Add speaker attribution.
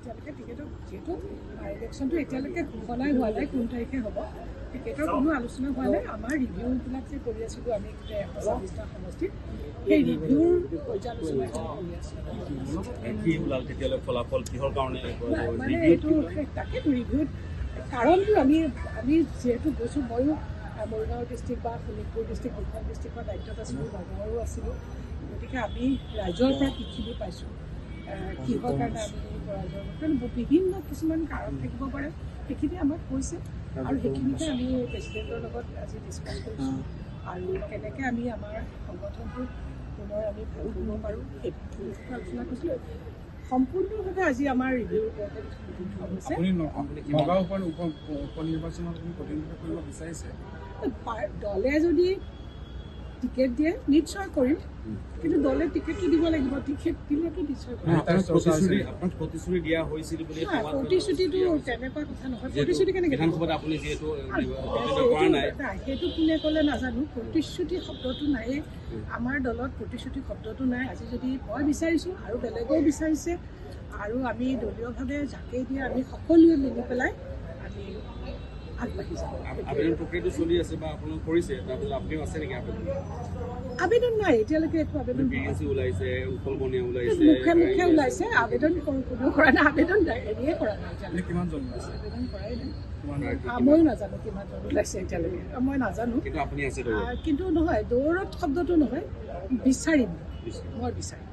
Speaker 1: এতিয়ালৈকে টিকেটৰ যিহেতু ইলেকশ্যনটো এতিয়ালৈকে ঘোষণাই হোৱা নাই কোন তাৰিখে হ'ব টিকেটৰ কোনো আলোচনা হোৱা নাই আমাৰ ৰিভিউবিলাক যে কৰি আছিলোঁ আমি গোটেই 140টা সমষ্টিত সেই ৰিভিউৰ পৰ্যালোচনা কৰি আছিলোঁ মানে এইটো তাকেতো ৰিভিউত কাৰণটো আমি যিহেতু গৈছোঁ ময়ো মৰিগাঁও ডিষ্ট্ৰিক্ট বা শোণিতপুৰ ডিষ্ট্ৰিক্ট দুখন ডিষ্ট্ৰিক্টৰ দায়িত্বত আছিলোঁ নগাঁৱৰো আছিলোঁ গতিকে আমি ৰাইজৰ পৰা কিখিনি পাইছোঁ কিহৰ কাৰণে আমি ৰাইজৰ কাৰণ বিভিন্ন কিছুমান কাৰণ থাকিব পাৰে সেইখিনি আমাক কৈছে আৰু সেইখিনিতে আমি প্ৰেচিডেণ্টৰ লগত আজি ডিছকাছ কৰিছোঁ আৰু কেনেকৈ আমি আমাৰ সংগঠনটো পুনৰ আমি ভাল কৰিব পাৰোঁ সেইটো আলোচনা কৰিছিলোঁ সম্পূৰ্ণভাৱে আজি আমাৰ ৰিভিউ হৈছে দলে যদি টিকেট দিয়ে নিশ্চয় কৰিম কিন্তু দলে টিকেটটো দিব লাগিব টিকেট দিলেতো নিশ্চয় প্ৰতিশ্ৰুতিটো তেনেকুৱা কথা নহয় প্ৰতিশ্ৰুতি কেনেকৈ সেইটো কোনে ক'লে নাজানো প্ৰতিশ্ৰুতি শব্দটো নায়েই আমাৰ দলত প্ৰতিশ্ৰুতি শব্দটো নাই আজি যদি মই বিচাৰিছোঁ আৰু বেলেগেও বিচাৰিছে আৰু আমি দলীয়ভাৱে যাকে দিয়ে আমি সকলোৱে মিলি পেলাই আমি আগবাঢ়ি যাওঁ আবেদন নাই এতিয়ালৈকে একো আবেদন মুখে মুখে ওলাইছে আবেদন কোনেও কৰা নাই আবেদন হেৰিয়ে কৰা নাই আবেদন কৰাই নাই ময়ো নাজানো কিমানজন ওলাইছে এতিয়ালৈকে মই নাজানো কিন্তু নহয় দৌৰত শব্দটো নহয় বিচাৰিম মই বিচাৰিম